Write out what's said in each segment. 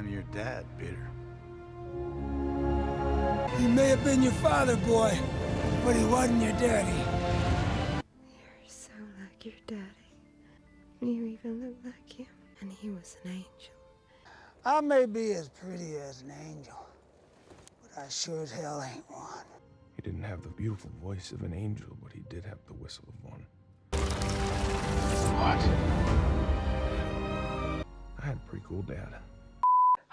I'm your dad, Peter. He may have been your father, boy, but he wasn't your daddy. You're so like your daddy. You even look like him. And he was an angel. I may be as pretty as an angel, but I sure as hell ain't one. He didn't have the beautiful voice of an angel, but he did have the whistle of one. What? I had a pretty cool dad.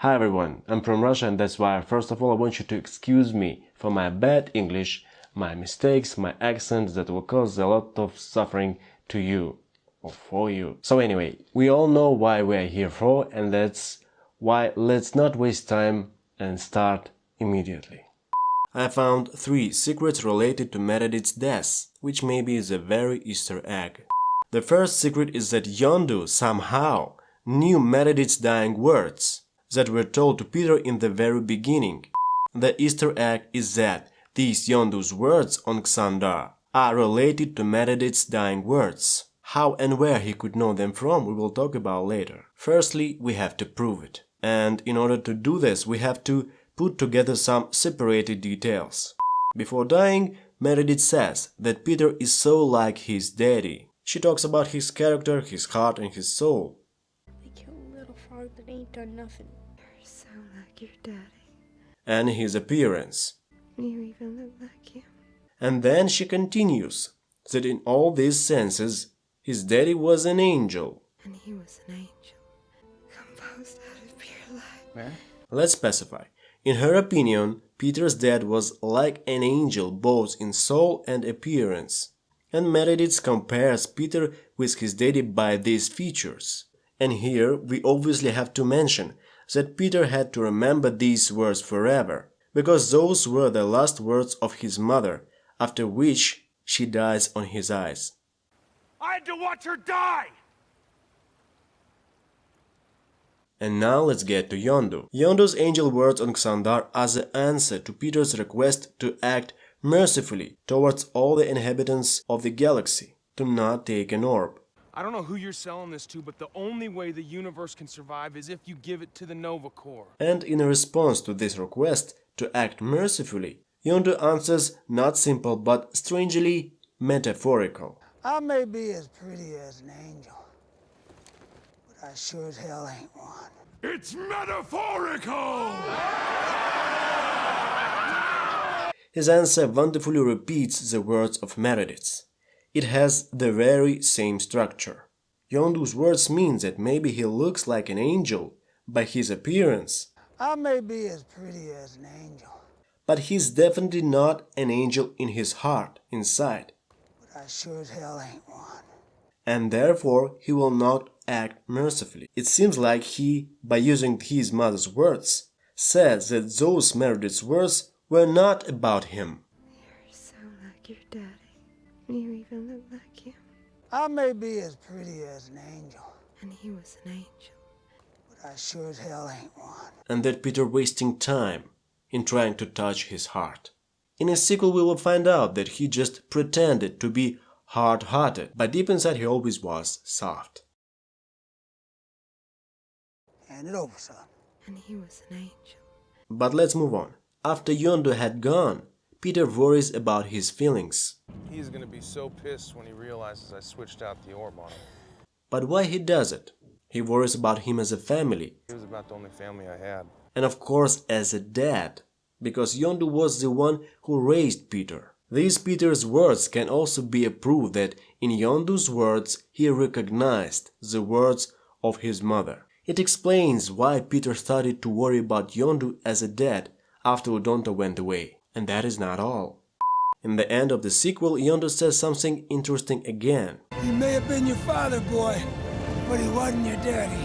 Hi everyone, I'm from Russia and that's why first of all I want you to excuse me for my bad English, my mistakes, my accent that will cause a lot of suffering to you or for you. So anyway, we all know why we are here for, and that's why let's not waste time and start immediately. I found 3 secrets related to Meredith's death, which maybe is a very Easter egg. The first secret is that Yondu somehow knew Meredith's dying words that were told to Peter in the very beginning. The Easter egg is that these Yondu's words on Xandar are related to Meredith's dying words. How and where he could know them from we will talk about later. Firstly, we have to prove it. And in order to do this, we have to put together some separated details. Before dying, Meredith says that Peter is so like his daddy. She talks about his character, his heart and his soul. They killed a little frog that ain't done nothing. You're so like your daddy. And his appearance. You even look like him. And then she continues that in all these senses, his daddy was an angel. And he was an angel, composed out of pure light. Where? Let's specify. In her opinion, Peter's dad was like an angel both in soul and appearance. And Meredith compares Peter with his daddy by these features. And here we obviously have to mention that Peter had to remember these words forever, because those were the last words of his mother, after which she dies on his eyes. I had to watch her die! And now let's get to Yondu. Yondu's angel words on Xandar are the answer to Peter's request to act mercifully towards all the inhabitants of the galaxy, to not take an orb. I don't know who you're selling this to, but the only way the universe can survive is if you give it to the Nova Corps. And in response to this request to act mercifully, Yondu answers not simple but strangely metaphorical. I may be as pretty as an angel, but I sure as hell ain't one. It's metaphorical! His answer wonderfully repeats the words of Meredith. It has the very same structure. Yondu's words mean that maybe he looks like an angel by his appearance. I may be as pretty as an angel, But he's definitely not an angel in his heart, inside. but I sure as hell ain't one. And therefore he will not act mercifully. It seems like he, by using his mother's words, says that those Meredith's words were not about him. You're so like your daddy. You even look like him. I may be as pretty as an angel, And he was an angel. but I sure as hell ain't one. And that Peter wasting time in trying to touch his heart. In a sequel we will find out that he just pretended to be hard-hearted, but deep inside he always was soft. Hand it over, son. And he was an angel. But let's move on. After Yondu had gone, Peter worries about his feelings. He's gonna be so pissed when he realizes I switched out the orb on him. But why he does it? He worries about him as a family, He was about the only family I had. and of course as a dad, because Yondu was the one who raised Peter. These Peter's words can also be a proof that in Yondu's words he recognized the words of his mother. It explains why Peter started to worry about Yondu as a dad after Udonta went away. And that is not all. In the end of the sequel, Yondu says something interesting again. He may have been your father, boy, but he wasn't your daddy.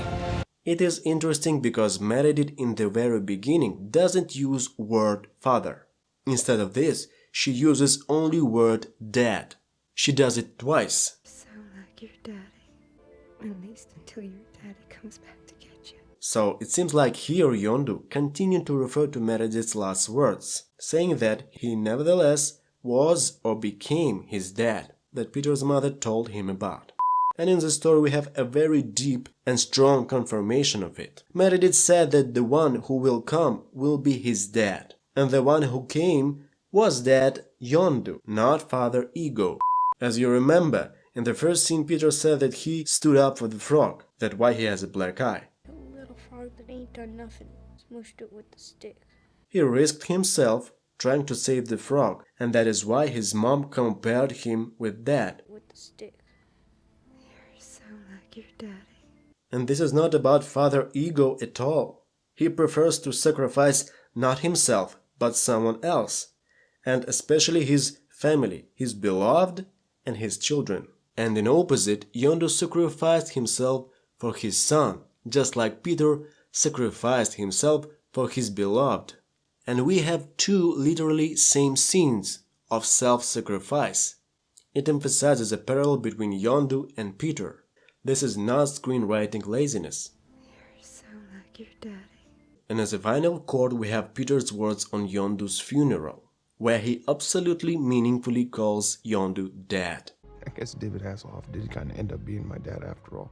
It is interesting because Meredith in the very beginning doesn't use word father. Instead of this, she uses only word dad. She does it twice. So like your daddy. At least until your daddy comes back to get you. So it seems like here Yondu continued to refer to Meredith's last words, saying that he nevertheless was or became his dad that Peter's mother told him about. And in the story we have a very deep and strong confirmation of it. Meredith said that the one who will come will be his dad. And the one who came was Dad Yondu, not Father Ego. As you remember, in the first scene Peter said that he stood up for the frog, that's why he has a black eye. A little frog that ain't done nothing, smushed it with the stick. He risked himself trying to save the frog, and that is why his mom compared him with Dad. With the stick. You're so like your daddy. And this is not about Father Ego at all. He prefers to sacrifice not himself, but someone else, and especially his family, his beloved and his children. And in opposite, Yondu sacrificed himself for his son, just like Peter sacrificed himself for his beloved. And we have two literally same scenes of self-sacrifice. It emphasizes a parallel between Yondu and Peter. This is not screenwriting laziness. You're so like your daddy. And as a final chord we have Peter's words on Yondu's funeral, where he absolutely meaningfully calls Yondu Dad. I guess David Hasselhoff did kind of end up being my dad after all.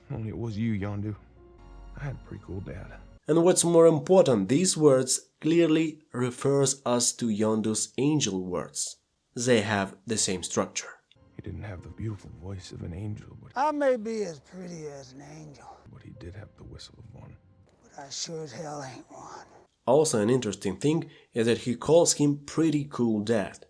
Only it was you, Yondu. I had a pretty cool dad. And what's more important, these words clearly refers us to Yondu's angel words. They have the same structure. He didn't have the beautiful voice of an angel, I may be as pretty as an angel, but he did have the whistle of one. but I sure as hell ain't one. Also an interesting thing is that he calls him pretty cool dad.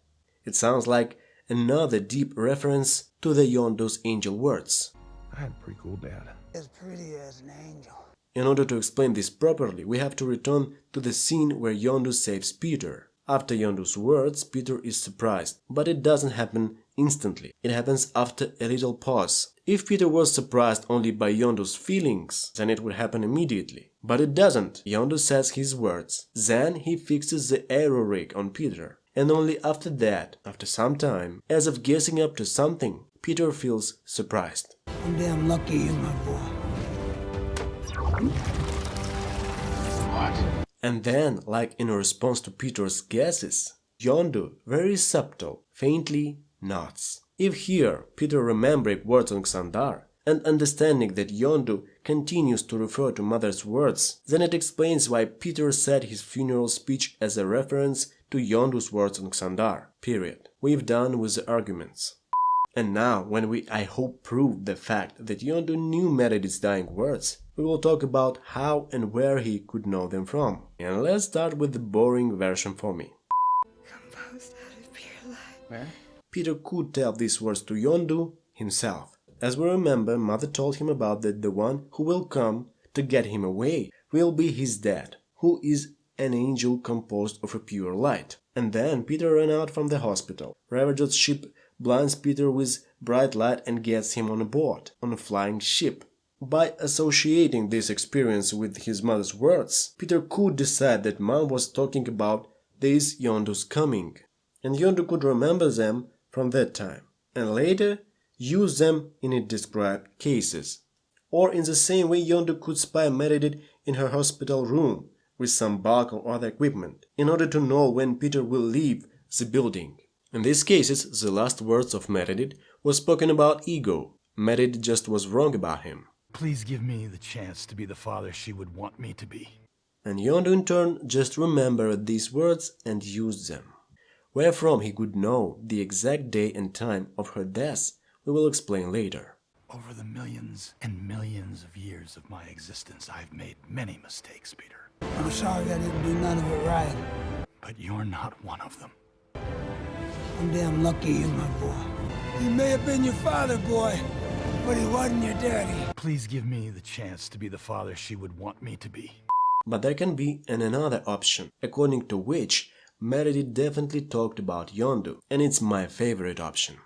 It sounds like another deep reference to the Yondu's angel words. I had a pretty cool dad. As pretty as an angel. In order to explain this properly, we have to return to the scene where Yondu saves Peter. After Yondu's words, Peter is surprised, but it doesn't happen instantly. It happens after a little pause. If Peter was surprised only by Yondu's feelings, then it would happen immediately. But it doesn't. Yondu says his words. Then he fixes the aero rig on Peter. And only after that, after some time, as if guessing up to something, Peter feels surprised. I'm damn lucky you, my boy. What? And then, like in response to Peter's guesses, Yondu, very subtle, faintly nods. If here Peter remembering words on Xandar and understanding that Yondu continues to refer to Mother's words, then it explains why Peter said his funeral speech as a reference to Yondu's words on Xandar, period. We've done with the arguments. And now, when we, I hope, prove the fact that Yondu knew Meredith's dying words, we will talk about how and where he could know them from. And let's start with the boring version for me. Composed out of pure light. Where? Peter could tell these words to Yondu himself. As we remember, Mother told him about that the one who will come to get him away will be his dad, who is an angel composed of a pure light. And then Peter ran out from the hospital. Ravager's ship blinds Peter with bright light and gets him on a board, on a flying ship. By associating this experience with his mother's words, Peter could decide that Mom was talking about this Yondu's coming, and Yondu could remember them from that time, and later use them in its described cases. Or in the same way Yondu could spy Meredith in her hospital room with some bulk or other equipment, in order to know when Peter will leave the building. In these cases, the last words of Meredith were spoken about Ego. Meredith just was wrong about him. Please give me the chance to be the father she would want me to be. And Yondu in turn just remembered these words and used them. Wherefrom he could know the exact day and time of her death, we will explain later. Over the millions and millions of years of my existence, I've made many mistakes, Peter. I'm sorry I didn't do none of it right. But you're not one of them. I'm damn lucky you, my boy. He may have been your father, boy, but he wasn't your daddy. Please give me the chance to be the father she would want me to be. But there can be another option, according to which Meredith definitely talked about Yondu, and it's my favorite option.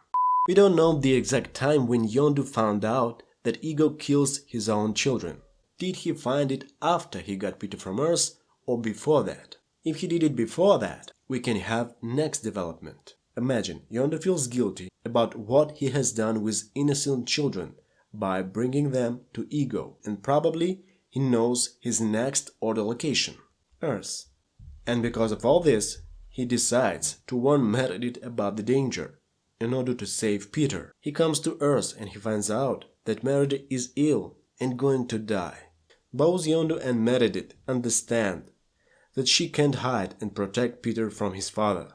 We don't know the exact time when Yondu found out that Ego kills his own children. Did he find it after he got Peter from Earth or before that? If he did it before that, we can have next development. Imagine Yondu feels guilty about what he has done with innocent children by bringing them to Ego, and probably he knows his next order location, Earth. And because of all this, he decides to warn Meredith about the danger, in order to save Peter. He comes to Earth and he finds out that Meredith is ill and going to die. Both Yondu and Meredith understand that she can't hide and protect Peter from his father.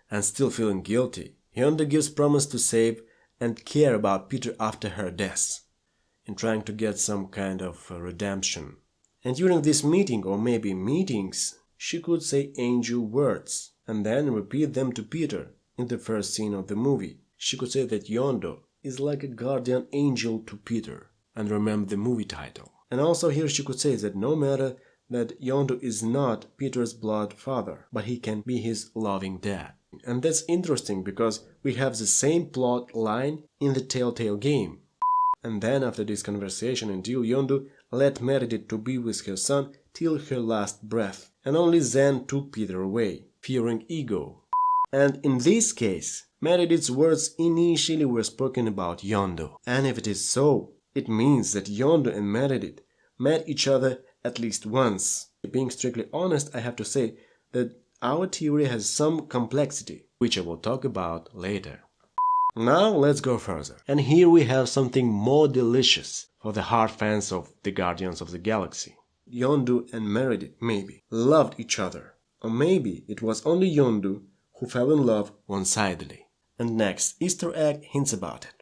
And still feeling guilty, Yondu gives promise to save and care about Peter after her death, in trying to get some kind of redemption. And during this meeting, or maybe meetings, she could say angel words and then repeat them to Peter in the first scene of the movie. She could say that Yondu is like a guardian angel to Peter and remember the movie title. And also here she could say that no matter that Yondu is not Peter's blood father, but he can be his loving dad. And that's interesting because we have the same plot line in the Telltale game. And then after this conversation until Yondu let Meredith to be with her son till her last breath, and only then took Peter away, fearing ego. And in this case, Meredith's words initially were spoken about Yondu. And if it is so, it means that Yondu and Meredith met each other at least once. Being strictly honest, I have to say that our theory has some complexity, which I will talk about later. Now let's go further. And here we have something more delicious for the hard fans of the Guardians of the Galaxy. Yondu and Meredith, maybe, loved each other. Or maybe it was only Yondu who fell in love one-sidedly. And next Easter egg hints about it.